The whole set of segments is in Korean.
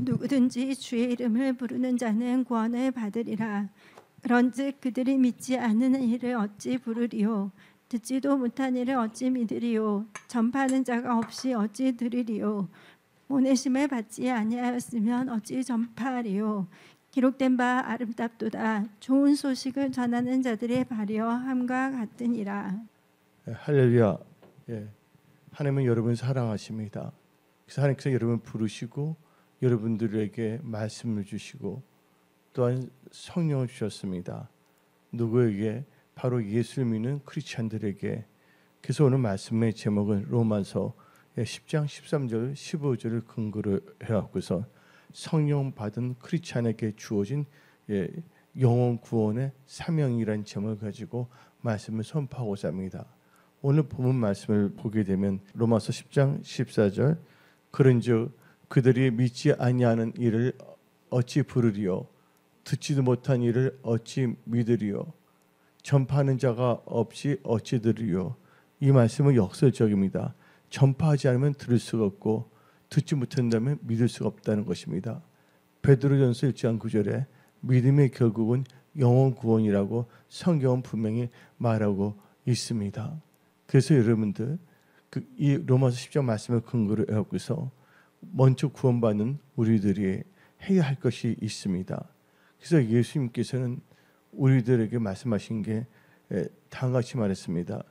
누구든지 주의 이름을 부르는 자는 구원을 받으리라. 그런즉 그들이 믿지 않는 이를 어찌 부르리요? 듣지도 못한 이를 어찌 믿으리요? 전파하는 자가 없이 어찌 들으리요? 보내심을 받지 아니하였으면 어찌 전파하리요? 기록된 바 아름답도다. 좋은 소식을 전하는 자들의 발효함과 같으니라. 할렐루야. 하나님은 여러분을 사랑하십니다. 그래서 하나님께서 여러분을 부르시고 여러분들에게 말씀을 주시고 또한 성령을 주셨습니다. 누구에게? 바로 예수를 믿는 크리스찬들에게. 그래서 오늘 말씀의 제목은 로마서 10장 13절 15절을 근거로 해갖고서 성령 받은 크리스찬에게 주어진 영혼 구원의 사명이라는 제목을 가지고 말씀을 선포하고자 합니다. 오늘 본문 말씀을 보게 되면 로마서 10장 14절 그런즉 그들이 믿지 아니하는 이를 어찌 부르리요? 듣지도 못한 이를 어찌 믿으리요? 전파하는 자가 없이 어찌 들으리요? 이 말씀은 역설적입니다. 전파하지 않으면 들을 수가 없고 듣지 못한다면 믿을 수가 없다는 것입니다. 베드로전서 1장 9절에 믿음의 결국은 영혼 구원이라고 성경은 분명히 말하고 있습니다. 그래서 여러분들 이 로마서 10장 말씀을 근거로 해서 먼저 구원받는 우리들이 해야 할 것이 있습니다. 그래서 예수님께서는 우리들에게 말씀하신 게 다음같이 말했습니다.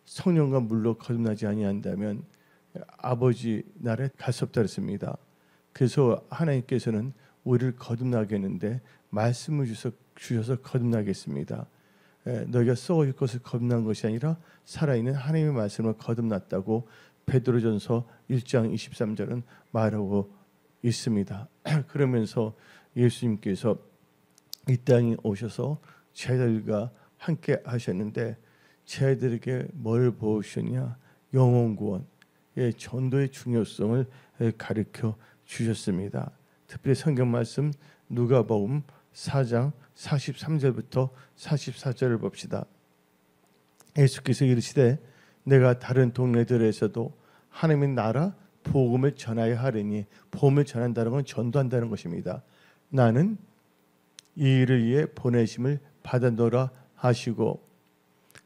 성령과 물로 거듭나지 아니한다면 아버지 나라에 갈 수 없다 그랬습니다. 그래서 하나님께서는 우리를 거듭나게 했는데 말씀을 주셔서 거듭나겠습니다. 너희가 썩어질 것을 거듭난 것이 아니라 살아있는 하나님의 말씀을 거듭났다고 베드로전서 1장 23절은 말하고 있습니다. 그러면서 예수님께서 이 땅에 오셔서 제자들과 함께 하셨는데 제자들에게 뭘 보여주셨냐? 영혼 구원, 전도의 중요성을 가르쳐 주셨습니다. 특별히 성경 말씀 누가복음 4장 43절부터 44절을 봅시다. 예수께서 이르시되 내가 다른 동네들에서도 하나님의 나라 복음을 전하여 하리니, 복음을 전한다는 건 전도한다는 것입니다. 나는 이 일을 위해 보내심을 받아노라 하시고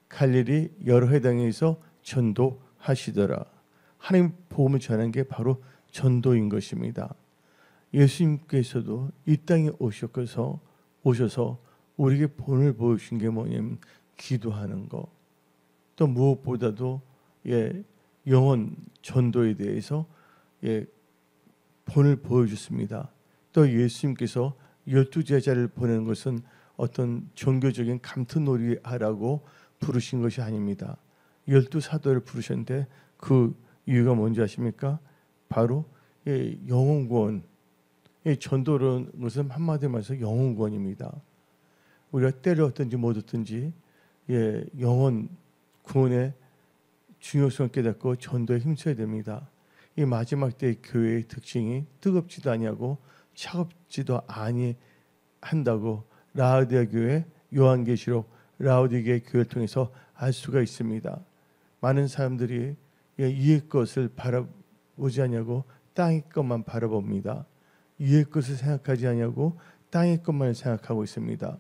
갈릴리 여러 회당에서 전도하시더라. 하나님 복음을 전하는 게 바로 전도인 것입니다. 예수님께서도 이 땅에 오셔서 우리에게 본을 보여주신 게 뭐냐면 기도하는 것. 또 무엇보다도 영혼 전도에 대해서 본을 보여줬습니다. 또 예수님께서 12제자를 보내는 것은 어떤 종교적인 감투놀이 하라고 부르신 것이 아닙니다. 12사도를 부르셨는데 그 이유가 뭔지 아십니까? 바로 영혼 구원. 전도라는 것은 한마디로 말해서 영혼 구원입니다. 우리가 때를 얻든지 못 얻든지 영혼 구원의 중요성을 깨닫고 전도에 힘써야 됩니다. 이 마지막 때의 교회의 특징이 뜨겁지도 아니하고 차갑지도 아니한다고 라우디게 교회 요한계시록 라우디게 교회를 통해서 알 수가 있습니다. 많은 사람들이 이의 것을 바라보지 않냐고 땅의 것만 바라봅니다. 이의 것을 생각하지 않냐고 땅의 것만 생각하고 있습니다.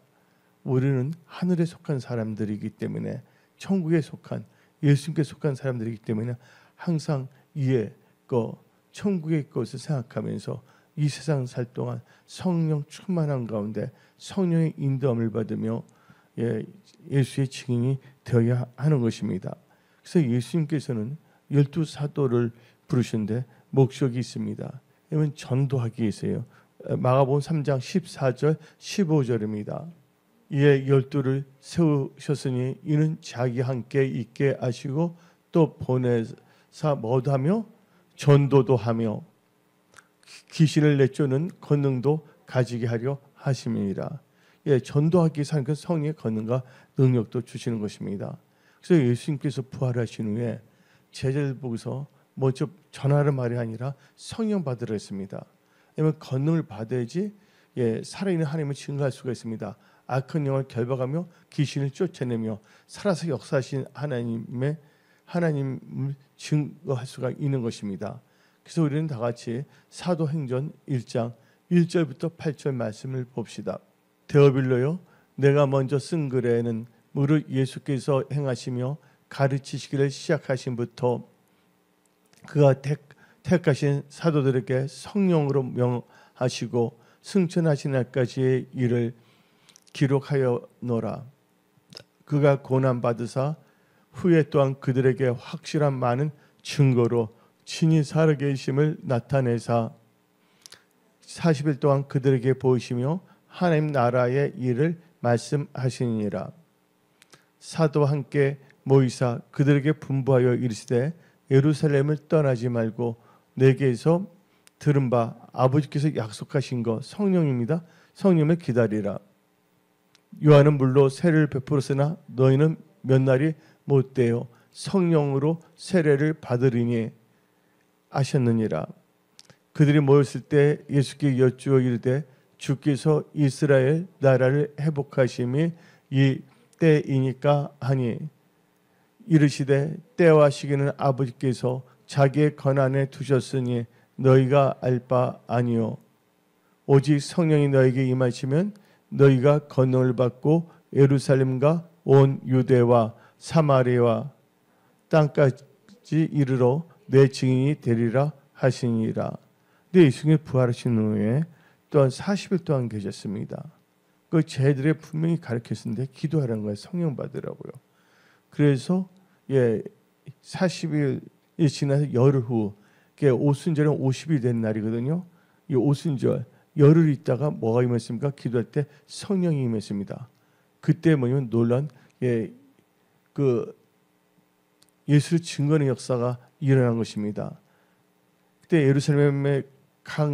우리는 하늘에 속한 사람들이기 때문에, 천국에 속한, 예수님께 속한 사람들이기 때문에 항상 이의 것, 천국의 것을 생각하면서 이 세상 살 동안 성령 충만한 가운데 성령의 인도함을 받으며 예수의 증인이 되어야 하는 것입니다. 그래서 예수님께서는 12사도를 부르셨는데 목적이 있습니다. 이건 전도하기 위해서요. 마가복음 3장 14절 15절입니다. 이에 12를 세우셨으니 이는 자기 함께 있게 하시고 또 보내사 뭐도 하며 전도도 하며 귀신을 내쫓는 권능도 가지게 하려 하심이니라. 전도하기 위해서 하는 성령의 권능과 능력도 주시는 것입니다. 그래서 예수님께서 부활하신 후에 제자들 보고서 먼저 전하는 말이 아니라 성령 받으라 했습니다. 왜냐하면 권능을 받아야지 살아있는 하나님을 증거할 수가 있습니다. 악한 영을 결박하며 귀신을 쫓아내며 살아서 역사하신 하나님을 증거할 수가 있는 것입니다. 그래서 우리는 다 같이 사도행전 1장 1절부터 8절 말씀을 봅시다. 데오빌로요, 내가 먼저 쓴 글에는 무릇 예수께서 행하시며 가르치시기를 시작하신 부터 그가 택하신 사도들에게 성령으로 명하시고 승천하신 날까지의 일을 기록하였노라. 그가 고난 받으사 후에 또한 그들에게 확실한 많은 증거로 친히 살아계심을 나타내사 40일 동안 그들에게 보이시며 하나님 나라의 일을 말씀하시니라. 사도와 함께 모이사 그들에게 분부하여 이르시되 예루살렘을 떠나지 말고 내게서 들은 바 아버지께서 약속하신 것 성령입니다. 성령을 기다리라. 요한은 물로 세례를 베풀었으나 너희는 몇 날이 못되어 성령으로 세례를 받으리니 아셨느니라. 그들이 모였을 때 예수께 여쭈어 이르되 주께서 이스라엘 나라를 회복하심이 이 때이니까 하니 이르시되 때와 시기는 아버지께서 자기의 권한에 두셨으니 너희가 알 바 아니요 오직 성령이 너에게 임하시면 너희가 권능을 받고 예루살렘과 온 유대와 사마리아와 땅까지 이르러 내 증인이 되리라 하시니라. 근데 예수님이 부활하신 후에 또한 40일 동안 계셨습니다. 그 제들의 분명히 가르쳤는데 기도하라는 거예요. 성령 받으라고요. 그래서 40일이 지나서 열흘 후 오순절은 50이 된 날이거든요. 이 오순절 열흘 있다가 뭐가 임했습니까? 기도할 때 성령이 임했습니다. 그때 뭐냐면 놀란 그 예수를 증거하는 역사가 일어난 것입니다. 그때 예루살렘의 각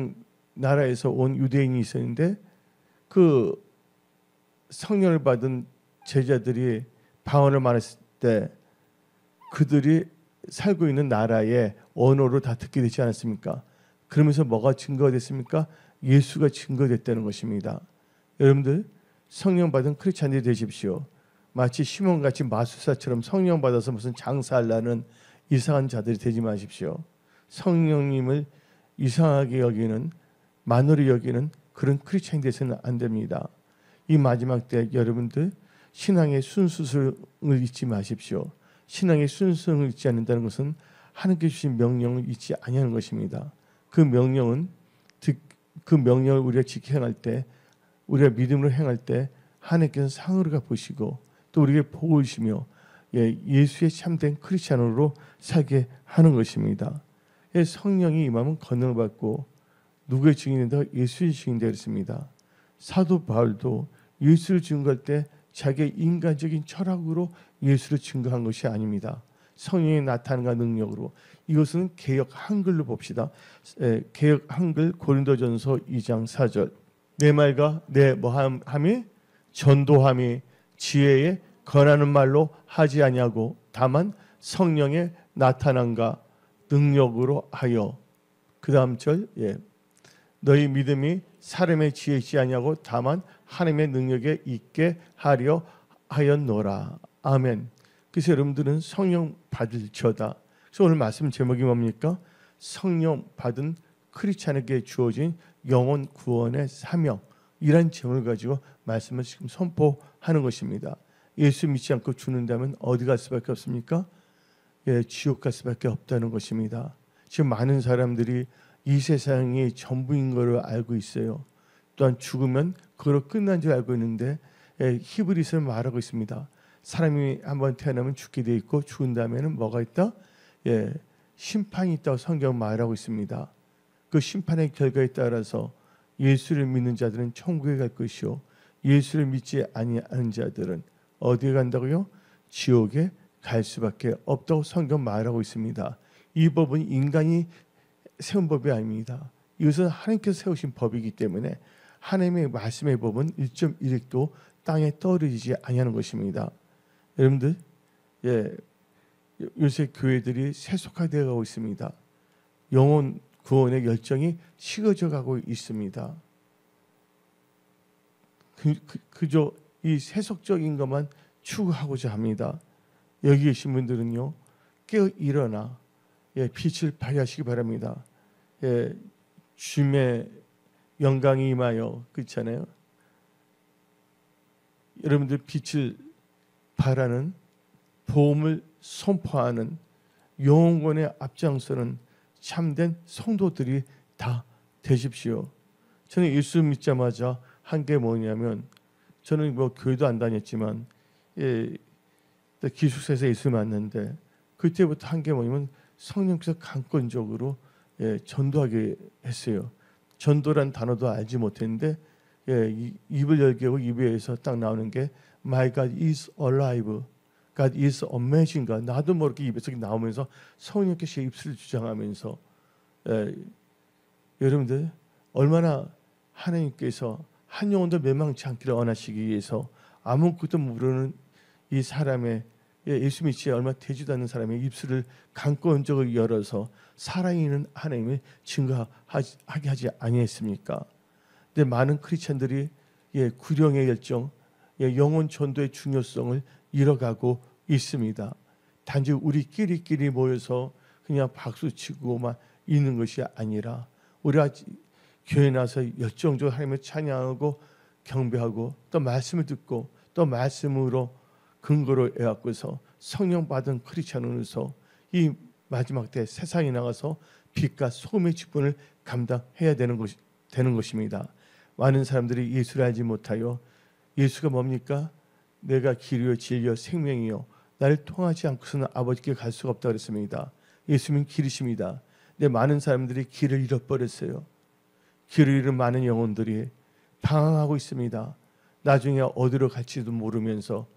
나라에서 온 유대인이 있었는데 그 성령을 받은 제자들이 방언을 말했을 때 그들이 살고 있는 나라의 언어로 다 듣게 되지 않았습니까? 그러면서 뭐가 증거가 됐습니까? 예수가 증거됐다는 것입니다. 여러분들 성령 받은 크리스찬들이 되십시오. 마치 시몬같이 마술사처럼 성령 받아서 무슨 장사하려는 이상한 자들이 되지 마십시오. 성령님을 이상하게 여기는 만으로 여기는 그런 크리스찬이 되서는 안 됩니다. 이 마지막 때 여러분들 신앙의 순수성을 잊지 마십시오. 신앙의 순수성을 잊지 않는다는 것은 하나님께 주신 명령을 잊지 아니하는 것입니다. 그 명령은 그 명령을 우리가 지켜 행할 때 우리가 믿음으로 행할 때 하나님께서 상으로 보시고 또 우리에게 보이시며 예수의 참된 크리스찬으로 살게 하는 것입니다. 성령이 임하면 권능을 받고 누구의 증인이다? 예수의 증인이 되었습니다. 사도 바울도 예수를 증거할 때 자기의 인간적인 철학으로 예수를 증거한 것이 아닙니다. 성령의 나타남과 능력으로. 이것은 개역 한글로 봅시다. 개역 한글 고린도전서 2장 4절. 내 말과 내 뭐함이 전도함이 지혜에 권하는 말로 하지 아니하고 다만 성령의 나타남과 능력으로 하여. 그 다음 절 너희 믿음이 사람의 지혜에 있지 아니하고 다만 하나님의 능력에 있게 하려 하였노라. 아멘. 그래서 여러분들은 성령 받을 저다. 그래서 오늘 말씀 제목이 뭡니까? 성령 받은 크리스찬에게 주어진 영혼 구원의 사명. 이란 제목을 가지고 말씀을 지금 선포하는 것입니다. 예수 믿지 않고 죽는다면 어디 갈 수밖에 없습니까? 지옥 갈 수밖에 없다는 것입니다. 지금 많은 사람들이 이 세상이 전부인 것을 알고 있어요. 또한 죽으면 그걸로 끝난 줄 알고 있는데 히브리서는 말하고 있습니다. 사람이 한번 태어나면 죽게 돼 있고 죽은 다음에는 뭐가 있다? 심판이 있다고 성경은 말하고 있습니다. 그 심판의 결과에 따라서 예수를 믿는 자들은 천국에 갈 것이요 예수를 믿지 아니하는 자들은 어디에 간다고요? 지옥에 갈 수밖에 없다고 성경 말하고 있습니다. 이 법은 인간이 세운 법이 아닙니다. 이것은 하나님께서 세우신 법이기 때문에 하나님의 말씀의 법은 1.1획도 땅에 떨어지지 아니하는 것입니다. 여러분들, 요새 교회들이 세속화되어 가고 있습니다. 영혼 구원의 열정이 식어져 가고 있습니다. 그저 이 세속적인 것만 추구하고자 합니다. 여기 계신 분들은요, 깨어 일어나 빛을 발휘하시기 바랍니다. 주님의 영광이 임하여 그렇잖아요. 여러분들 빛을 발하는 복음을 선포하는 영혼권의 앞장서는 참된 성도들이 다 되십시오. 저는 예수 믿자마자 한 게 뭐냐면 저는 뭐 교회도 안 다녔지만 기숙사에서 예수 만났는데 그때부터 한 게 뭐냐면 성령께서 강권적으로 전도하게 했어요. 전도란 단어도 알지 못했는데 입을 열게 하고 입에서 딱 나오는 게 My God is alive, God is amazing. 나도 모르게 입에서 나오면서 성령께서 입술을 주장하면서 여러분들 얼마나 하나님께서 한 영혼도 멸망치 않기를 원하시기 위해서 아무것도 모르는 이 사람의 예수 믿지 얼마 되지도 않는 사람의 입술을 강권적으로 열어서 살아있는 하나님을 증거하게 하지 아니했습니까? 근데 많은 크리스천들이 구령의 열정, 영혼 전도의 중요성을 잃어가고 있습니다. 단지 우리끼리 모여서 그냥 박수치고 막 있는 것이 아니라 우리가 교회 나서 열정적으로 하나님을 찬양하고 경배하고 또 말씀을 듣고 또 말씀으로 근거로 해갖고서 성령 받은 크리스천으로서 이 마지막 때 세상에 나가서 빛과 소금의 직분을 감당해야 되는 것입니다. 많은 사람들이 예수를 알지 못하여 예수가 뭡니까? 내가 길이요 진리요 생명이요 나를 통하지 않고서는 아버지께 갈 수가 없다고 그랬습니다. 예수님은 길이십니다. 근데 많은 사람들이 길을 잃어버렸어요. 길을 잃은 많은 영혼들이 방황하고 있습니다. 나중에 어디로 갈지도 모르면서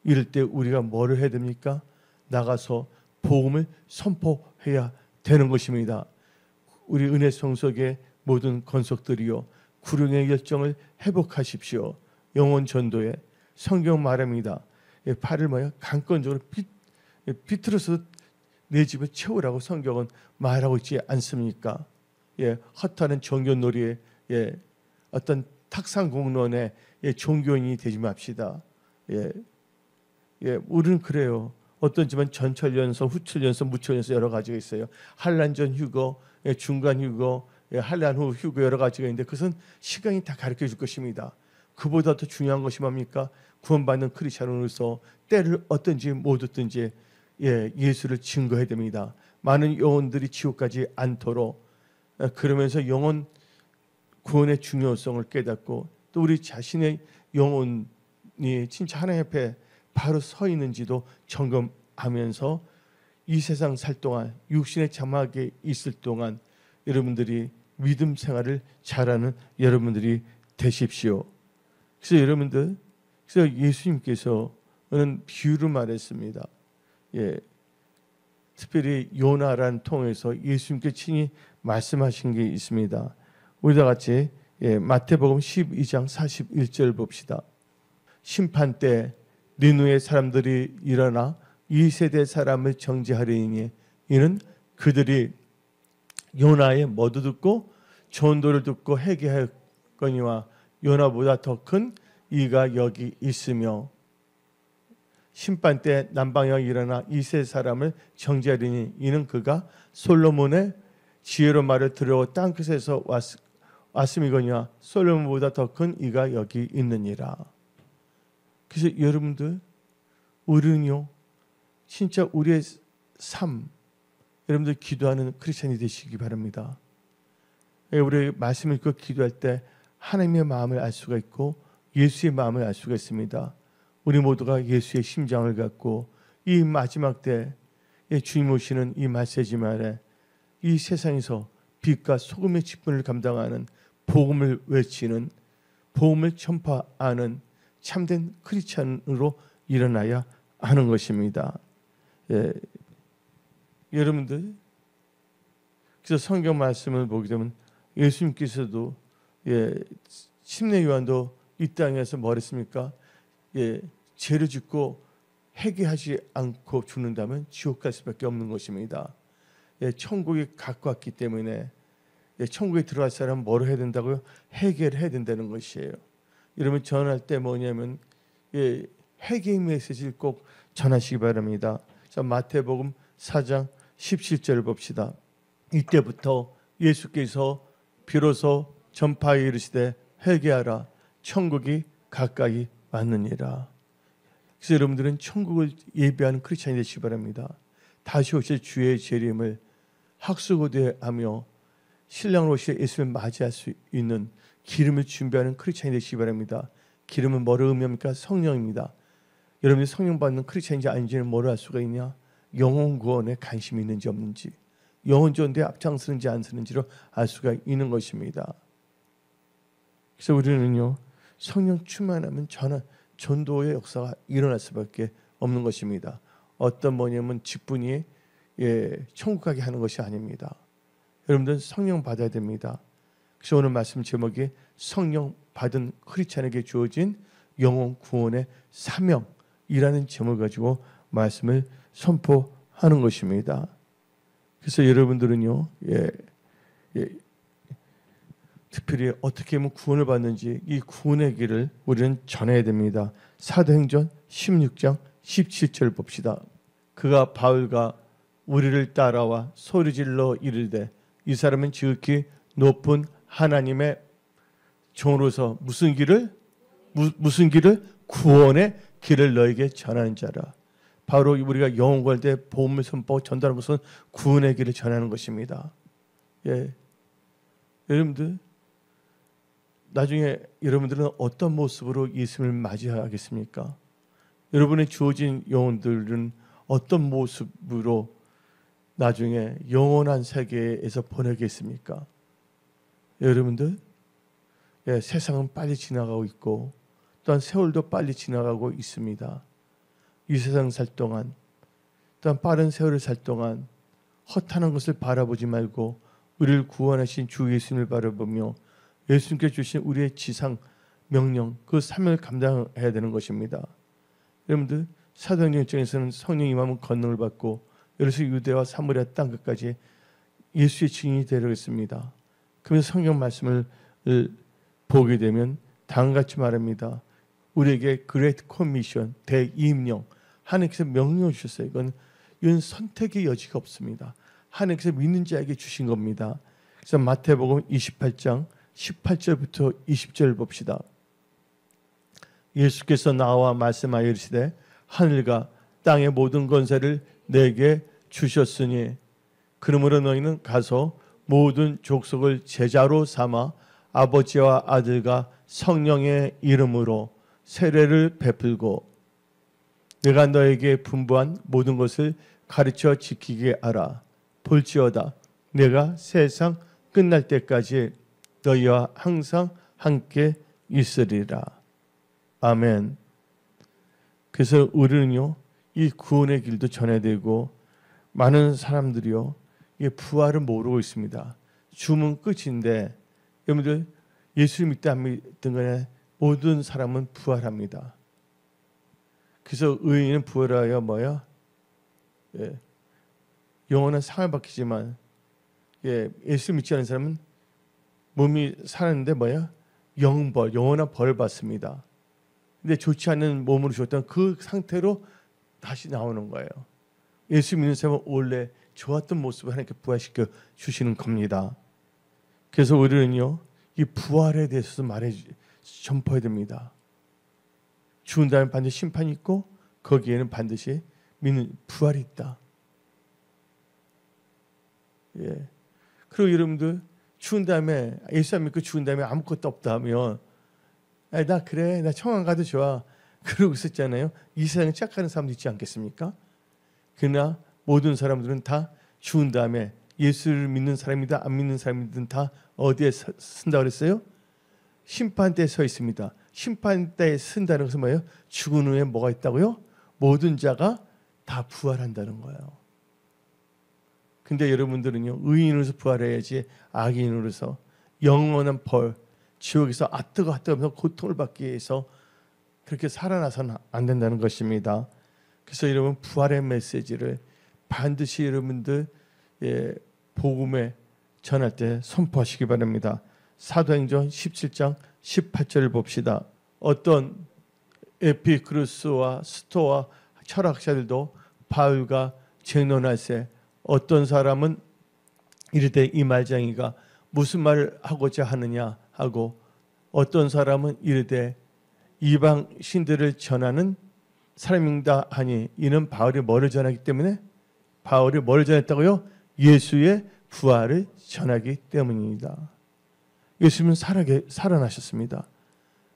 이럴 때 우리가 뭐를 해야 됩니까? 나가서 복음을 선포해야 되는 것입니다. 우리 은혜 성석의 모든 건석들이요 구령의 열정을 회복하십시오. 영혼 전도에 성경 말합니다. 팔을 뭐야? 강권적으로 비틀어서 내 집을 채우라고 성경은 말하고 있지 않습니까? 헛하는 종교놀이에 어떤 탁상공론의 종교인이 되지 맙시다. 우리는 그래요. 어떤 집은 전철연서, 후철연서, 무철연서 여러 가지가 있어요. 한란전 휴거, 중간 휴거, 한란 후 휴거 여러 가지가 있는데 그것은 시간이 다 가르쳐 줄 것입니다. 그보다 더 중요한 것이 뭡니까? 구원받는 크리스천으로서 때를 어떤지 못 얻든지 예수를 증거해야 됩니다. 많은 영혼들이 지옥 가지 않도록 그러면서 영혼 구원의 중요성을 깨닫고 또 우리 자신의 영혼이 진짜 하나님 앞에 바로 서 있는지도 점검하면서 이 세상 살 동안 육신의 자막에 있을 동안 여러분들이 믿음 생활을 잘하는 여러분들이 되십시오. 그래서 여러분들 그래서 예수님께서는 비유를 말했습니다. 특별히 요나란 통해서 예수님께 친히 말씀하신 게 있습니다. 우리와 같이 마태복음 12장 41절 봅시다. 심판 때 니느웨 사람들이 일어나 이 세대 사람을 정죄하리니 이는 그들이 요나의 모두 듣고 전도를 듣고 회개하였거니와 요나보다 더 큰 이가 여기 있으며 심판 때 남방에 일어나 이 세 사람을 정죄하리니 이는 그가 솔로몬의 지혜로 말을 들어 땅끝에서 왔음이거니와 솔로몬보다 더 큰 이가 여기 있느니라. 그래서 여러분들 우리는요 진짜 우리의 삶 여러분들 기도하는 크리스천이 되시기 바랍니다. 우리 말씀 읽고 기도할 때 하나님의 마음을 알 수가 있고 예수의 마음을 알 수가 있습니다. 우리 모두가 예수의 심장을 갖고 이 마지막 때 주님 오시는 이 메시지 말에 이 세상에서 빛과 소금의 직분을 감당하는 복음을 외치는 복음을 전파하는 참된 크리스천으로 일어나야 하는 것입니다. 여러분들 그래서 성경 말씀을 보게 되면 예수님께서도 침례 요한도 이 땅에서 뭐 했습니까? 죄를 짓고 회개하지 않고 죽는다면 지옥 갈 수밖에 없는 것입니다. 천국에 갖고 왔기 때문에 천국에 들어갈 사람은 뭘 해야 된다고요? 회개를 해야 된다는 것이에요. 여러분 전할 때 뭐냐면 회개의 메시지를 꼭 전하시기 바랍니다. 자, 마태복음 4장 17절을 봅시다. 이때부터 예수께서 비로소 전파에 이르시되 회개하라 천국이 가까이 왔느니라. 그래서 여러분들은 천국을 예배하는 크리스찬이 되시기 바랍니다. 다시 오실 주의 재림을 학수고대하며 신랑으로 오실 예수님을 맞이할 수 있는 기름을 준비하는 크리스찬이 되시기 바랍니다. 기름은 뭐를 의미합니까? 성령입니다. 여러분이 성령 받는 크리스찬인지 아닌지는 뭐를 알 수가 있냐? 영혼 구원에 관심이 있는지 없는지, 영혼 전도에 앞장서는지 안 서는지로 알 수가 있는 것입니다. 그래서 우리는요, 성령 충만하면 전도의 역사가 일어날 수밖에 없는 것입니다. 어떤 뭐냐면 직분이 천국 가게 하는 것이 아닙니다. 여러분들 성령 받아야 됩니다. 그래서 오늘 말씀 제목이 성령 받은 크리스찬에게 주어진 영혼 구원의 사명이라는 제목을 가지고 말씀을 선포하는 것입니다. 그래서 여러분들은요, 특별히 어떻게 하면 구원을 받는지 이 구원의 길을 우리는 전해야 됩니다. 사도행전 16장 17절 봅시다. 그가 바울과 우리를 따라와 소리질러 이르되 이 사람은 지극히 높은 하나님의 종으로서 무슨 길을 구원의 길을 너에게 전하는 자라. 바로 우리가 영혼 구할 때 복음을 선포하고 전달하는 것은 구원의 길을 전하는 것입니다. 여러분들 나중에 여러분들은 어떤 모습으로 예수님을 맞이하겠습니까? 여러분의 주어진 영혼들은 어떤 모습으로 나중에 영원한 세계에서 보내겠습니까? 여러분들, 세상은 빨리 지나가고 있고 또한 세월도 빨리 지나가고 있습니다. 이 세상 살 동안, 또한 빠른 세월을 살 동안 허탄한 것을 바라보지 말고 우리를 구원하신 주 예수님을 바라보며 예수님께 주신 우리의 지상 명령, 그 사명을 감당해야 되는 것입니다. 여러분들, 사도행전 1장에서는 성령 임함은 권능을 받고 여기서 유대와 사마리아 땅 끝까지 예수의 증인이 되려겠습니다. 그러면서 성경 말씀을 보게 되면 다음같이 말합니다. 우리에게 그레이트 커미션, 대임령, 하나님께서 명령을 주셨어요. 이건 선택의 여지가 없습니다. 하나님께서 믿는 자에게 주신 겁니다. 그래서 마태복음 28장 18절부터 20절 봅시다. 예수께서 나와 말씀하여 이르시되 하늘과 땅의 모든 권세를 내게 주셨으니 그러므로 너희는 가서 모든 족속을 제자로 삼아 아버지와 아들과 성령의 이름으로 세례를 베풀고 내가 너에게 분부한 모든 것을 가르쳐 지키게 하라. 볼지어다 내가 세상 끝날 때까지 너희와 항상 함께 있으리라. 아멘. 그래서 우리는요, 이 구원의 길도 전해야 되고 많은 사람들이요, 이 부활을 모르고 있습니다. 죽으면 끝인데 여러분들 예수를 믿든 안 믿든 간에 모든 사람은 부활합니다. 그래서 의인은 부활하여 뭐야? 영원한 상을 받기지만 예수 믿지 않은 사람은 몸이 사는데 뭐야? 영벌, 영원한 벌을 받습니다. 근데 좋지 않은 몸으로 죽었던 그 상태로 다시 나오는 거예요. 예수 믿는 사람은 원래 좋았던 모습을 하나님께 부활시켜 주시는 겁니다. 그래서 우리는요, 이 부활에 대해서 전파해야 됩니다. 죽은 다음에 반드시 심판이 있고 거기에는 반드시 믿는 부활이 있다. 그리고 여러분들 죽은 다음에 예수 안 믿고 죽은 다음에 아무것도 없다 하면 나 청안 가도 좋아 그러고 있었잖아요. 이 세상에 착각하는 사람도 있지 않겠습니까? 그러나 모든 사람들은 다 죽은 다음에 예수를 믿는 사람이든 안 믿는 사람이든 다 어디에 쓴다고 그랬어요? 심판대에 서 있습니다. 심판대에 쓴다는 것은 뭐예요? 죽은 후에 뭐가 있다고요? 모든 자가 다 부활한다는 거예요. 근데 여러분들은요, 의인으로서 부활해야지 악인으로서 영원한 벌, 지옥에서 뜨거 하면서 고통을 받기 위해서 그렇게 살아나서는 안 된다는 것입니다. 그래서 여러분 부활의 메시지를 반드시 여러분들 복음에 전할 때 선포하시기 바랍니다. 사도행전 17장 18절을 봅시다. 어떤 에피크루스와 스토와 철학자들도 바울과 쟁론할세 어떤 사람은 이르되 이 말쟁이가 무슨 말을 하고자 하느냐 하고, 어떤 사람은 이르되 이방 신들을 전하는 사람인가 하니, 이는 바울이 뭐를 전하기 때문에? 바울이 뭐를 전했다고요? 예수의 부활을 전하기 때문입니다. 예수님은 살아나셨습니다.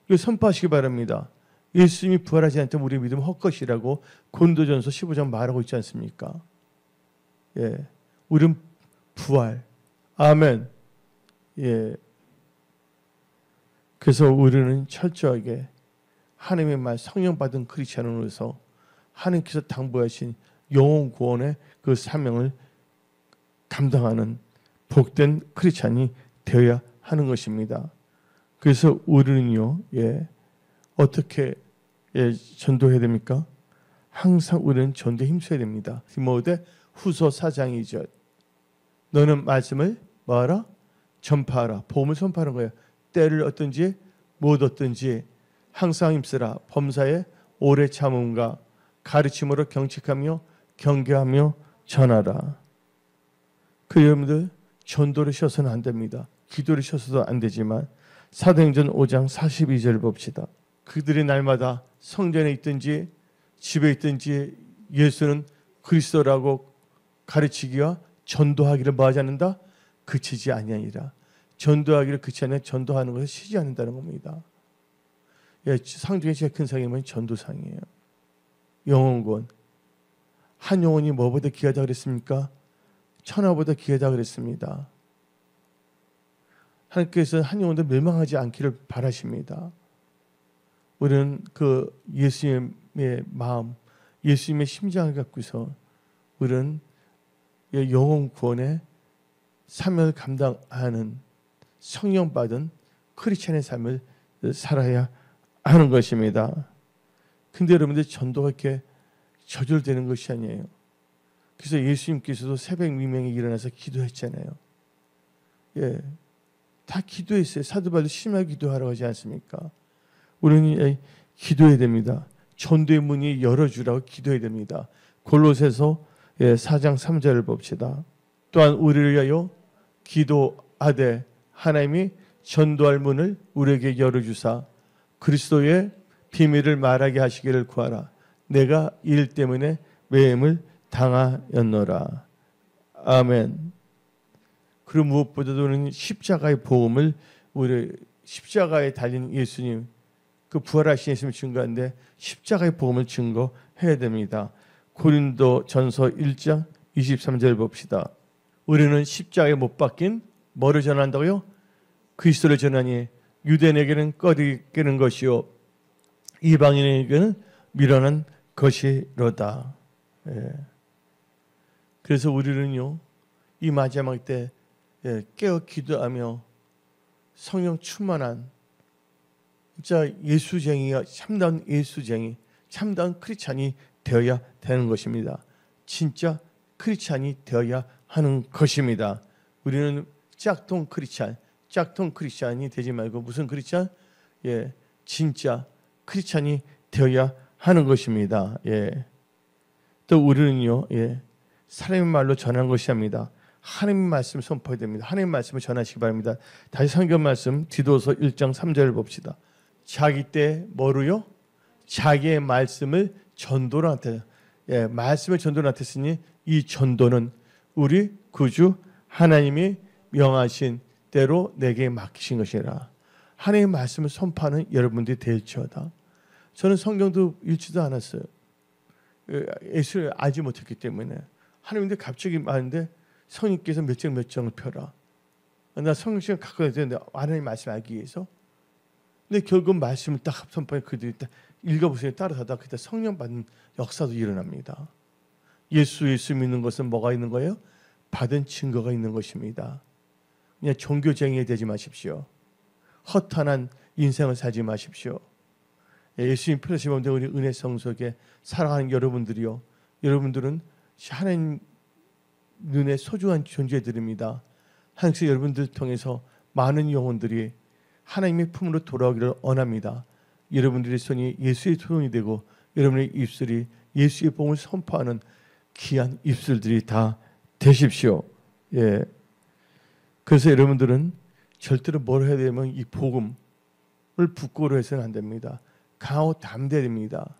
이거 선포하시기 바랍니다. 예수님이 부활하지 않다면 우리 믿음 헛것이라고 고린도전서 15장 말하고 있지 않습니까? 예, 우리는 부활. 아멘. 예. 그래서 우리는 철저하게 하나님의 말, 성령 받은 크리스천으로서 하나님께서 당부하신 영혼 구원의 그 사명을 감당하는 복된 크리스천이 되어야 하는 것입니다. 그래서 우리는요, 어떻게 전도해야 됩니까? 항상 우리는 전도에 힘써야 됩니다. 디모데 후서 4장 2절. 너는 말씀을 뭐하라? 전파하라. 복음을 선포하는 거예요. 때를 얻든지 못 얻든지 항상 힘쓰라. 범사에 오래 참음과 가르침으로 경책하며 경계하며 전하라. 그 여러분들 전도를 쉬어서는 안 됩니다. 기도를 쉬어서도 안 되지만 사도행전 5장 42절 봅시다. 그들이 날마다 성전에 있든지 집에 있든지 예수는 그리스도라고 가르치기와 전도하기를 뭐하지 않는다? 그치지 아니하니라. 전도하기를 그치지 않으면 전도하는 것을 쉬지 않는다는 겁니다. 상 중에 제일 큰 상이 뭐냐면 전도상이에요. 영혼구원. 한 영혼이 뭐보다 귀하다 그랬습니까? 천하보다 귀하다 그랬습니다. 하나님께서 한 영혼도 멸망하지 않기를 바라십니다. 우리는 그 예수님의 마음, 예수님의 심장을 갖고서 우리는 영혼 구원의 사명을 감당하는 성령 받은 크리스천의 삶을 살아야 하는 것입니다. 근데 여러분들 전도가 이렇게 저절되는 것이 아니에요. 그래서 예수님께서도 새벽 미명에 일어나서 기도했잖아요. 다 기도했어요. 사도 바울도 심하게 기도하라고 하지 않습니까? 우리는 기도해야 됩니다. 전도의 문이 열어주라고 기도해야 됩니다. 골로새서 4장 3절을 봅시다. 또한 우리를 위하여 기도하되 하나님이 전도할 문을 우리에게 열어주사 그리스도의 비밀을 말하게 하시기를 구하라. 내가 일 때문에 매임을 당하였노라. 아멘. 그리고 무엇보다도 우리는 십자가의 복음을, 우리 십자가에 달린 예수님, 그 부활하신 예수님을 증거하는데 십자가의 복음을 증거해야 됩니다. 고린도전서 1장 23절 봅시다. 우리는 십자가에 못 박힌 뭐를 전한다고요? 그리스도를 전하니 유대인에게는 꺼리끼는 것이요 이방인에게는 미련한 것이로다. 그래서 우리는요, 이 마지막 때 깨어 기도하며 성령 충만한 진짜 예수쟁이가, 참다운 예수쟁이, 참다운 크리스찬이 되어야 되는 것입니다. 진짜 크리스찬이 되어야 하는 것입니다. 우리는 짝퉁 크리스찬이 되지 말고 무슨 크리스찬? 진짜 크리스찬이 되어야 하는 것입니다. 또 우리는요, 사람의 말로 전하는 것이 아닙니다. 하나님의 말씀을 선포해야 됩니다. 하나님의 말씀을 전하시기 바랍니다. 다시 성경 말씀 디도서 1장 3절을 봅시다. 자기 때 뭐로요? 자기의 말씀을 전도로 나타내. 말씀을 전도로 나타냈으니 이 전도는 우리 구주 하나님이 명하신 대로 내게 맡기신 것이라. 하나님의 말씀을 선포하는 여러분들이 될지어다. 저는 성경도 읽지도 않았어요. 예수를 알지 못했기 때문에. 하나님인데 갑자기 말하는데 성령께서 몇 장을 펴라. 나 성령 시간 갖고 있는데 하나님 말씀 알기 위해서. 근데 결국 말씀을 딱 선포해 그들이 딱 읽어보세요. 따라하다 그때 성령 받는 역사도 일어납니다. 예수 믿는 것은 뭐가 있는 거예요? 받은 증거가 있는 것입니다. 그냥 종교쟁이 되지 마십시오. 허탄한 인생을 살지 마십시오. 예수님 편하신 가운데 우리 은혜 성속에 사랑하는 여러분들이요, 여러분들은 하나님 눈에 소중한 존재들입니다. 하나님께서 여러분들 통해서 많은 영혼들이 하나님의 품으로 돌아오기를 원합니다. 여러분들의 손이 예수의 손이 되고 여러분의 입술이 예수의 복음을 선포하는 귀한 입술들이 다 되십시오. 그래서 여러분들은 절대로 뭘 해야 되면 이 복음을 부끄러워해서는 안 됩니다. 강하고 담대해야 됩니다.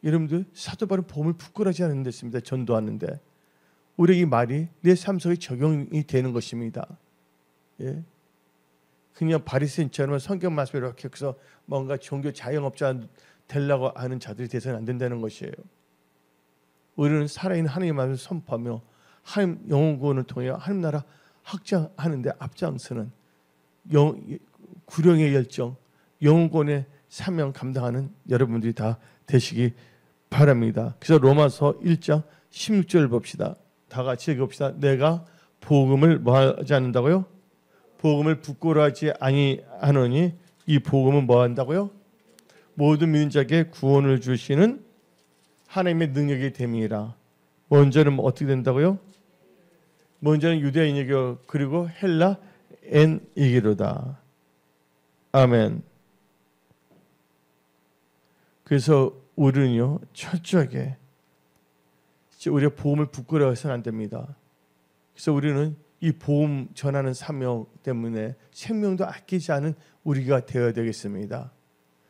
여러분들 사도 바울은 복음을 부끄러워하지 않는 데 있습니다. 전도하는데 우리 이 말이 내 삶 속에 적용이 되는 것입니다. 예? 그냥 바리새인처럼 성경 말씀을 이렇게 해서 뭔가 종교 자영업자 되려고 하는 자들이 돼서는 안 된다는 것이에요. 우리는 살아있는 하나님의 말씀을 선포하며 하나님 영혼 구원을 통해 하나님 나라 확장하는데 앞장서는 구령의 열정, 영혼 구원의 사명 감당하는 여러분들이 다 되시기 바랍니다. 그래서 로마서 1장 16절 봅시다. 다 같이 읽읍시다. 내가 복음을 뭐 하지 않는다고요? 복음을 부끄러워하지 아니하노니 이 복음은 뭐 한다고요? 모든 믿는 자에게 구원을 주시는 하나님의 능력이 됨이라. 먼저는 어떻게 된다고요? 먼저는 유대인에게 그리고 헬라인에게로다. 아멘. 그래서 우리는요 철저하게 우리가 복음을 부끄러워해서는 안 됩니다. 그래서 우리는 이 복음 전하는 사명 때문에 생명도 아끼지 않은 우리가 되어야 되겠습니다.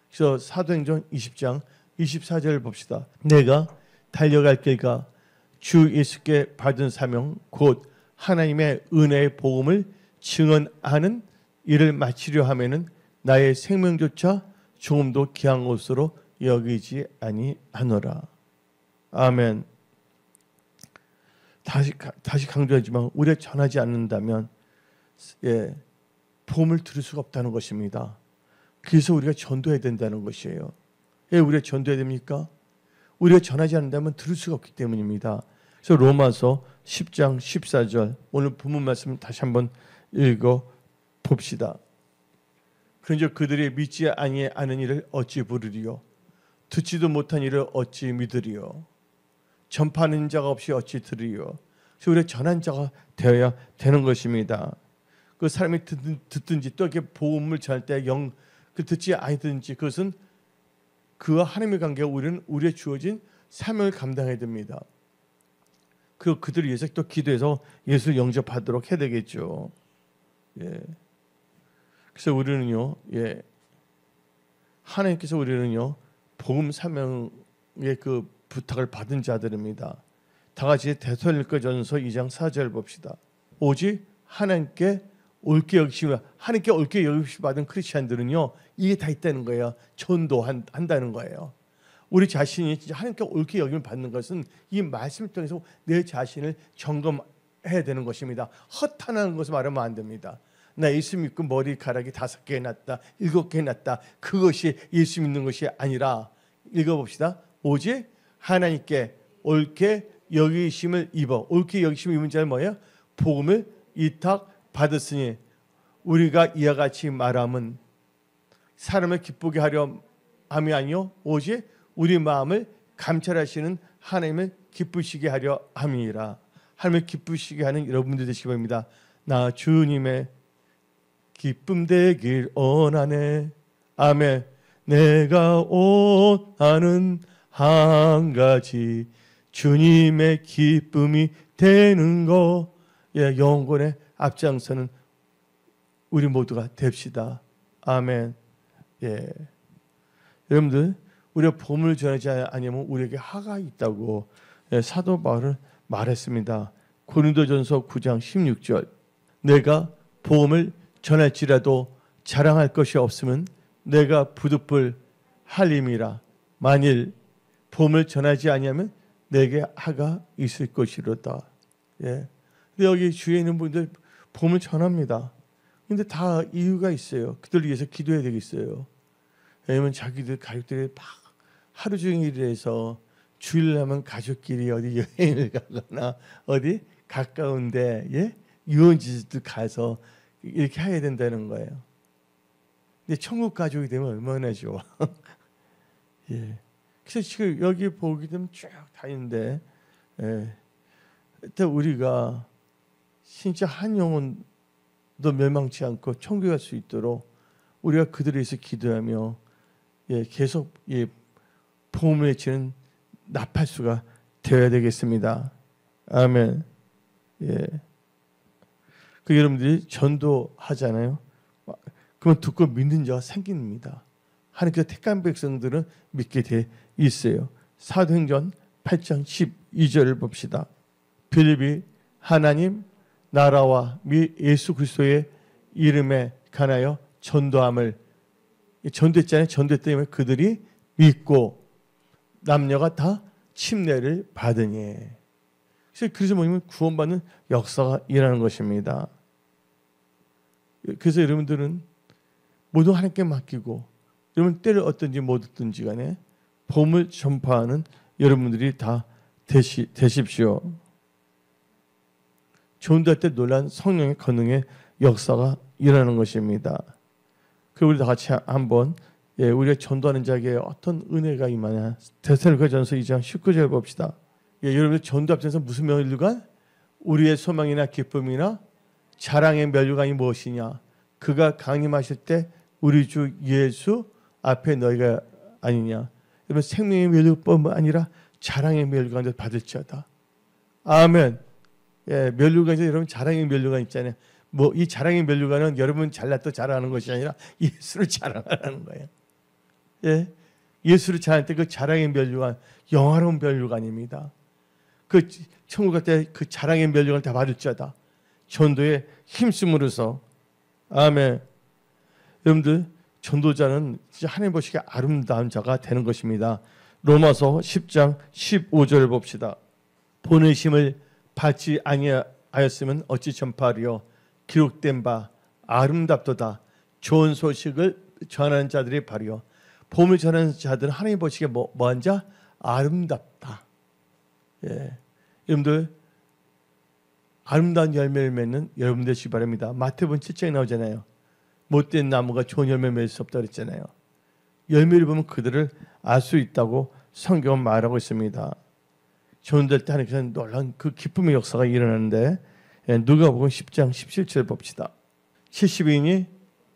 그래서 사도행전 20장 24절을 봅시다. 내가 달려갈 길과 주 예수께 받은 사명 곧 하나님의 은혜의 복음을 증언하는 일을 마치려 하면은 나의 생명조차 조금도 귀한 것으로 여기지 아니하노라. 아멘. 다시 강조하지만 우리가 전하지 않는다면 복음을 들을 수가 없다는 것입니다. 그래서 우리가 전도해야 된다는 것이에요. 왜 우리가 전도해야 됩니까? 우리가 전하지 않는다면 들을 수가 없기 때문입니다. 그래서 로마서 10장 14절 오늘 본문 말씀 다시 한번 읽어 봅시다. 그런즉 그들이 믿지 아니하는 일을 어찌 부르리요? 듣지도 못한 일을 어찌 믿으리요? 전파하는 자가 없이 어찌 들으리요? 그래서 우리가 전한 자가 되어야 되는 것입니다. 그 사람이 듣든지 또 이렇게 복음을 전할 때 듣지 아니든지 그것은 그와 하나님의 관계가 우리는 우리의 주어진 사명을 감당해야 됩니다. 그리고 그들을 위해서 또 기도해서 예수를 영접하도록 해야 되겠죠. 예. 그래서 우리는요, 하나님께서 우리는요 복음 사명의 그 부탁을 받은 자들입니다. 다 같이 데살로니가전서 2장 4절 봅시다. 오직 하나님께 옳게 여기심, 하나님께 옳게 여기심 받은 크리스찬들은요 이게 다 있다는 거예요. 전도한다는 거예요. 우리 자신이 진짜 하나님께 옳게 여김을 받는 것은 이 말씀을 통해서 내 자신을 점검해야 되는 것입니다. 허탄한 것을 말하면 안 됩니다. 나 예수 믿고 머리카락이 5개 났다, 7개 났다. 그것이 예수 믿는 것이 아니라 읽어봅시다. 오직 하나님께 옳게 여기심을 입어. 옳게 여기심을 입은 자는 뭐예요? 복음을 이탁 받았으니 우리가 이와 같이 말함은 사람을 기쁘게 하려 함이 아니요 오직 우리 마음을 감찰하시는 하나님을 기쁘시게 하려 함이라. 하나님을 기쁘시게 하는 여러분들 되시기 바랍니다. 나 주님의 기쁨 되길 원하네. 아멘. 내가 원하는 한 가지 주님의 기쁨이 되는 거. 영혼의 앞장서는 우리 모두가 됩시다. 아멘. 여러분들 우리가 복음을 전하지 않으면 우리에게 하가 있다고 사도 바울은 말했습니다. 고린도전서 9장 16절 내가 복음을 전할지라도 자랑할 것이 없으면 내가 부득불 할림이라. 만일 복음을 전하지 아니하면 내게 하가 있을 것이로다. 근데 여기 주위에 있는 분들 복음을 전합니다. 근데 다 이유가 있어요. 그들 위해서 기도해야 되겠어요. 왜냐면 자기들 가족들이 막 하루 종일 일해서 주일 나면 가족끼리 어디 여행을 가거나 어디 가까운데 유원지도 가서 이렇게 해야 된다는 거예요. 근데 천국 가족이 되면 얼마나 좋아. 그래서 지금 여기 보게 되면 쭉 다니는데 일단 우리가 진짜 한 영혼도 멸망치 않고 천국에 갈 수 있도록 우리가 그들을 위해서 기도하며 계속 복음을 외치는 나팔수가 되어야 되겠습니다. 아멘. 그 여러분들이 전도하잖아요. 그러면 듣고 믿는 자가 생깁니다. 하나님께서 택한 백성들은 믿게 돼 있어요. 사도행전 8장 12절을 봅시다. 빌립이 하나님 나라와 예수 그리스도의 이름에 관하여 전도함을 전도했잖아요. 전도했더니 그들이 믿고 남녀가 다 침례를 받으니. 그래서 뭐냐면 구원받는 역사가 일어나는 것입니다. 그래서 여러분들은 모두 하나님께 맡기고 여러분 때를 어떤지 못 어떤지 간에 복음을 전파하는 여러분들이 다 되십시오. 전도할 때 놀란 성령의 권능의 역사가 일어나는 것입니다. 우리 다 같이 한번 우리가 전도하는 자에게 어떤 은혜가 임하냐. 데살로니가전서 2장 19절 봅시다. 여러분들 전도 앞에서 무슨 면류관? 우리의 소망이나 기쁨이나 자랑의 면류관이 무엇이냐? 그가 강림하실 때 우리 주 예수 앞에 너희가 아니냐? 여러분 생명의 면류관뿐만 아니라 자랑의 면류관도 받을지어다. 아멘. 면류관에서 여러분 자랑의 면류관 있잖아요. 뭐 이 자랑의 면류관은 여러분 잘났다 자랑하는 것이 아니라 예수를 자랑하는 거예요. 예수를 자랑할 때 그 자랑의 면류관 영화로운 면류관입니다. 그 천국 갈 때 그 자랑의 면류관을 다 받을지어다. 전도에 힘쓰므로써. 아멘. 여러분들 전도자는 진짜 하나님 보시기에 아름다운 자가 되는 것입니다. 로마서 10장 15절을 봅시다. 보내심을 받지 아니하였으면 어찌 전파하리요. 기록된 바 아름답도다. 좋은 소식을 전하는 자들이 바리요. 복음을 전하는 자들은 하나님 보시기에 뭐한 자? 아름답다. 여러분들 아름다운 열매를 맺는 여러분 되시기 바랍니다. 마태복음 7장에 나오잖아요. 못된 나무가 좋은 열매 맺을 수 없다고 했잖아요. 열매를 보면 그들을 알 수 있다고 성경은 말하고 있습니다. 전도할 때 하나님께서 놀라운 그 기쁨의 역사가 일어나는데 누가복음 10장 17절 봅시다. 70인이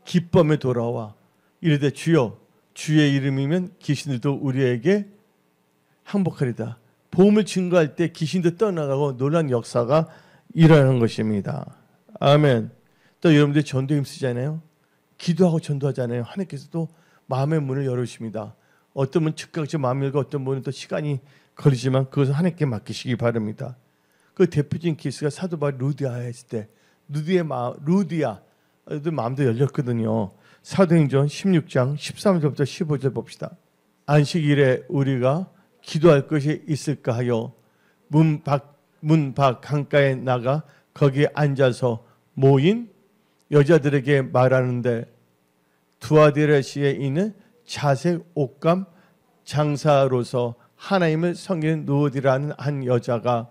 기쁨에 돌아와 이르되 주여 주의 이름이면 귀신들도 우리에게 항복하리다. 복음을 증거할 때 귀신도 떠나가고 놀라운 역사가 일어나는 것입니다. 아멘. 또 여러분들이 전도에 힘쓰잖아요. 기도하고 전도하잖아요. 하나님께서도 마음의 문을 열어주십니다. 어떤 분은 즉각적으로 마음을 열고 어떤 분은 또 시간이 걸리지만 그것은 하나님께 맡기시기 바랍니다. 그 대표적인 케이스가 사도 바울 루디아에 했을 때 루디아의 마음도 열렸거든요. 사도행전 16장 13절부터 15절 봅시다. 안식일에 우리가 기도할 것이 있을까 하여 문 밖 강가에 나가 거기에 앉아서 모인 여자들에게 말하는데 두아디라시에 있는 자색 옷감 장사로서 하나님을 섬기는 누오디라는 한 여자가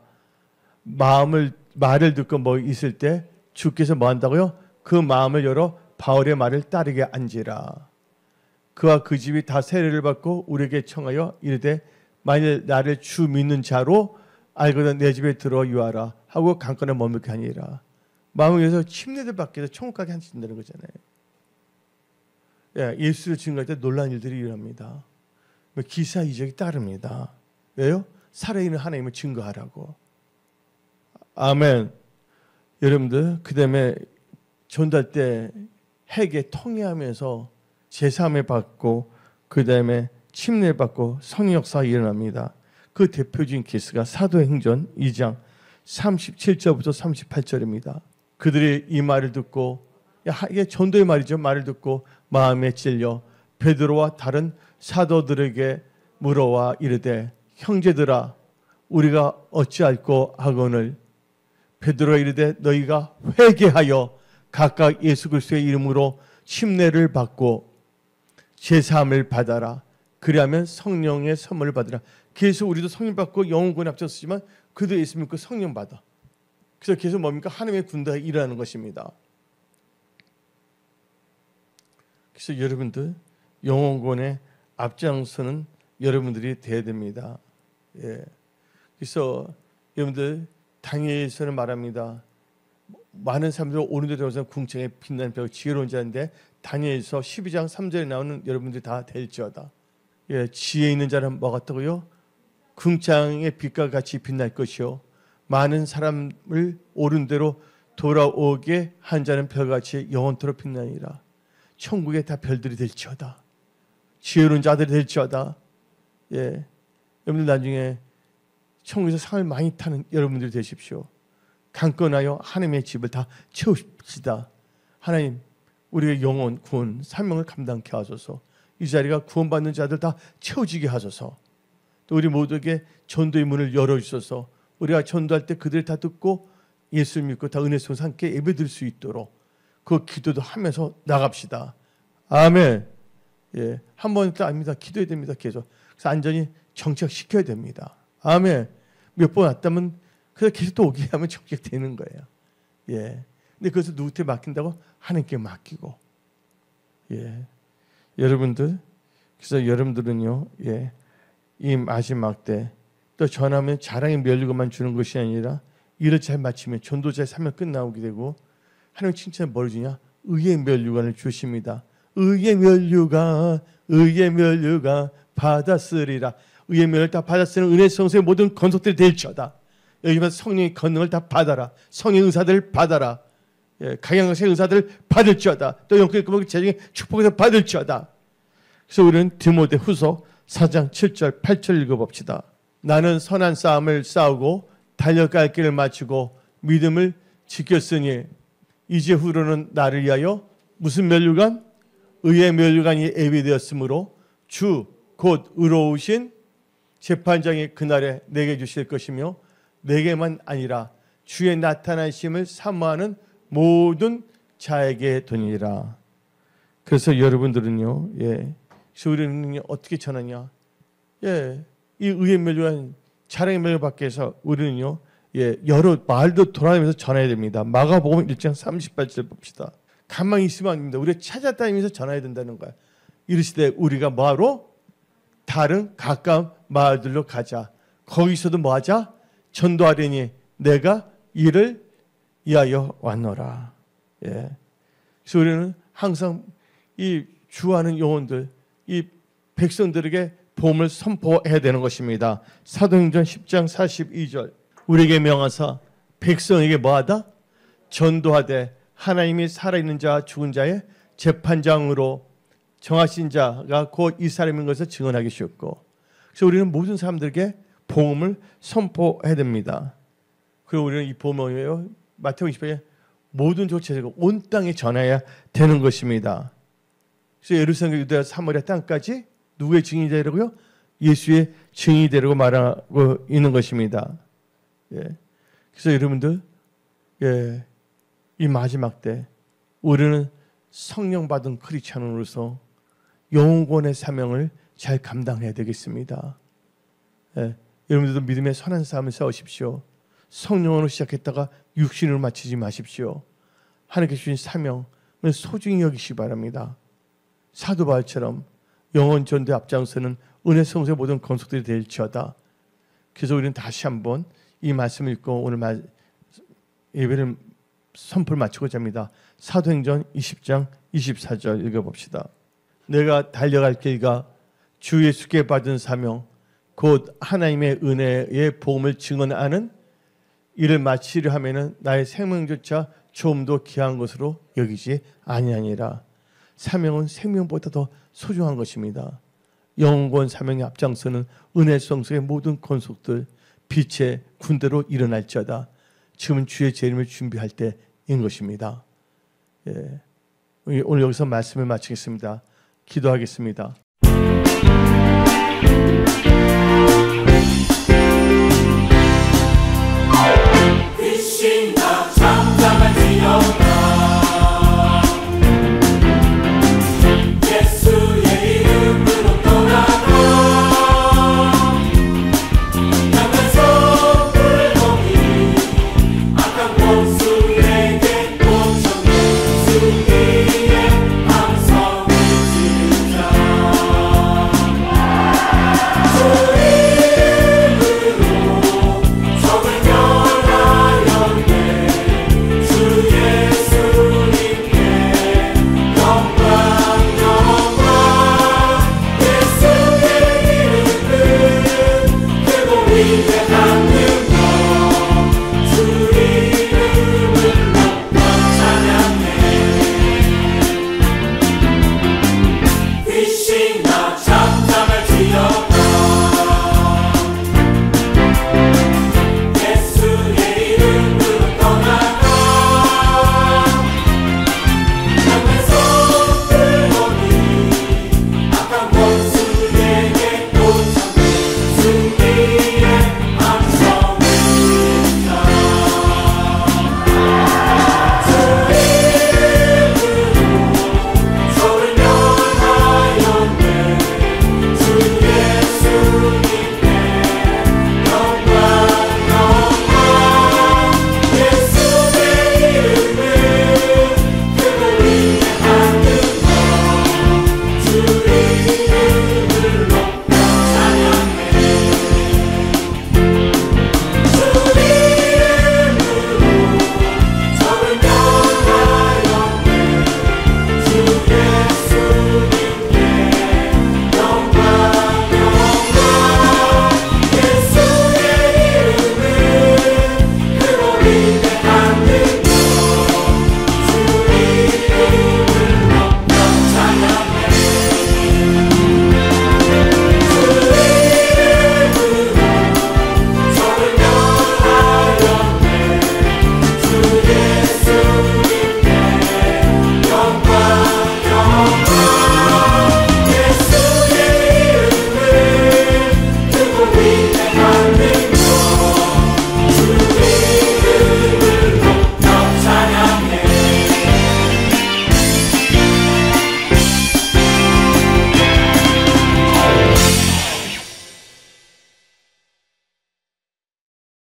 말을 듣고 뭐 있을 때 주께서 뭐 한다고요? 그 마음을 열어 바울의 말을 따르게 한지라. 그와 그 집이 다 세례를 받고 우리에게 청하여 이르되 만일 나를 주 믿는 자로 알거든 내 집에 들어 유하라 하고 강권에 머물게 하니라. 마음을 위해서 침례를 받게 해서 천국 가게 하신다는 거잖아요. 예수를 증거할 때 놀라운 일들이 일어납니다. 기사 이적이 따릅니다. 왜요? 살아있는 하나님을 증거하라고. 아멘. 여러분들 그 다음에 전도할 때 핵에 통회하면서 제사함을 받고 그 다음에 침례를 받고 성령 역사가 일어납니다. 그 대표적인 케이스가 사도행전 2장 37절부터 38절입니다. 그들이 이 말을 듣고 이게 전도의 말이죠. 말을 듣고 마음에 찔려 베드로와 다른 사도들에게 물어와 이르되 형제들아 우리가 어찌할꼬 하거늘 베드로가 이르되 너희가 회개하여 각각 예수 그리스도의 이름으로 침례를 받고 제사함을 받아라. 그리하면 성령의 선물을 받으라. 그래서 우리도 성령 받고 영혼권에 앞섰지만 그도 예수 믿고 성령 받아. 그래서 계속 뭡니까? 하나님의 군대가 일어나는 것입니다. 그래서 여러분들 영혼권에 앞장서는 여러분들이 돼야 됩니다. 그래서 여러분들 다니엘서는 말합니다. 많은 사람들이 오는 데 들어서 궁창에 빛나는 별 지혜로운 자인데 다니엘서 12장 3절에 나오는 여러분들이 다 될지어다. 지혜 있는 자는 뭐 같다고요? 궁창의 빛과 같이 빛날 것이요 많은 사람을 옳은 대로 돌아오게 한 자는 별같이 영원토록 빛나니라. 천국에 다 별들이 될지어다. 지혜로운 자들이 될지어다. 예, 여러분들 나중에 천국에서 상을 많이 타는 여러분들이 되십시오. 강건하여 하나님의 집을 다 채우십시다. 하나님, 우리의 영혼, 구원, 사명을 감당케 하소서. 이 자리가 구원받는 자들 다 채워지게 하소서. 또 우리 모두에게 전도의 문을 열어주셔서 우리가 전도할 때 그들이 다 듣고 예수를 믿고 다 은혜 속에서 함께 예배드릴 수 있도록 그 기도도 하면서 나갑시다. 아멘. 예, 한 번도 아닙니다. 기도해야 됩니다. 계속. 그래서 안전히 정착시켜야 됩니다. 아멘. 몇 번 왔다면 그래서 계속 또 오게 하면 정착되는 거예요. 예. 근데 그것을 누구한테 맡긴다고? 하나님께 맡기고. 예. 여러분들, 그래서 여러분들은요, 예, 이 마지막 때 또 전하면 자랑의 면류관만 주는 것이 아니라 일을 잘 마치면 전도자의 삶을 끝나오게 되고 하나님 칭찬을 뭘 주냐? 의의 면류관을 주십니다. 의의 면류관, 의의 면류관 받았으리라. 의의 면을 다 받았으니 은혜 성소의 모든 건속들이 될지어다. 여기만 성령의 권능을 다 받아라. 성의 의사들 받아라. 예, 강양의 의사들 받을지어다. 또 영적인 재정의 축복에서 받을지어다. 그래서 우리는 디모데후서 4장 7절 8절 읽어봅시다. 나는 선한 싸움을 싸우고 달려갈 길을 마치고 믿음을 지켰으니 이제후로는 나를 위하여 무슨 면류관? 의의 면류관이 예비되었으므로 주 곧 의로우신 재판장이 그날에 내게 주실 것이며 내게만 아니라 주의 나타나심을 사모하는 모든 자에게 되니라. 그래서 여러분들은요, 예, 그래서 우리는 어떻게 전하냐? 예, 이 의의 면류관, 자랑의 면류관 밖에서 우리는요, 예, 여러 마을도 돌아다니면서 전해야 됩니다. 마가복음 1장 38절 봅시다. 가만히 있으면 안 됩니다. 우리가 찾아다니면서 전해야 된다는 거야. 이르시되 우리가 뭐하러? 다른 가까운 마을들로 가자. 거기서도 뭐하자? 전도하려니 내가 이를 위하여 왔노라. 예. 그래서 우리는 항상 이 주하는 영혼들, 이 백성들에게 복음을 선포해야 되는 것입니다. 사도행전 10장 42절 우리에게 명하사 백성에게 뭐하다? 전도하되 하나님이 살아있는 자와 죽은 자의 재판장으로 정하신 자가 곧 이 사람인 것을 증언하기 쉽고, 그래서 우리는 모든 사람들에게 복음을 선포해야 됩니다. 그리고 우리는 이 복음을 마태복음 20장에 모든 족제자가 온 땅에 전해야 되는 것입니다. 그래서 예루살렘, 유대와 사마리아 땅까지 누구의 증인이 되려고요? 예수의 증인이 되려고 말하고 있는 것입니다. 예. 그래서 여러분들, 예, 이 마지막 때 우리는 성령 받은 크리스찬으로서 영혼의 사명을 잘 감당해야 되겠습니다. 예, 여러분들도 믿음의 선한 싸움을 싸우십시오. 성령으로 시작했다가 육신으로 마치지 마십시오. 하나님께 주신 사명을 소중히 여기시기 바랍니다. 사도 바울처럼 영혼 전도에 앞장서는 은혜 성소의 모든 건속들이 될지어다. 그래서 우리는 다시 한번 이 말씀을 읽고 오늘 예배를 선포를 마치고자 합니다. 사도행전 20장 24절 읽어봅시다. 내가 달려갈 길과 주 예수께 받은 사명 곧 하나님의 은혜의 복음을 증언하는 이를 마치려 하면은 나의 생명조차 조금도 귀한 것으로 여기지 아니하니라. 사명은 생명보다 더 소중한 것입니다. 영원 사명의 앞장서는 은혜 성소의 모든 건속들 빛의 군대로 일어날지어다. 지금은 주의 재림을 준비할 때인 것입니다. 예. 오늘 여기서 말씀을 마치겠습니다. 기도하겠습니다. 귀신아 잠잠한 지어라 예수의 이름으로 떠나가 향해서 불멍이 악한 원수에게 도청해 승리의 함성을 지르자 주 이름으로 적을 멸하였네 주 예수님께 영광 예수의 이름은 크고 위대한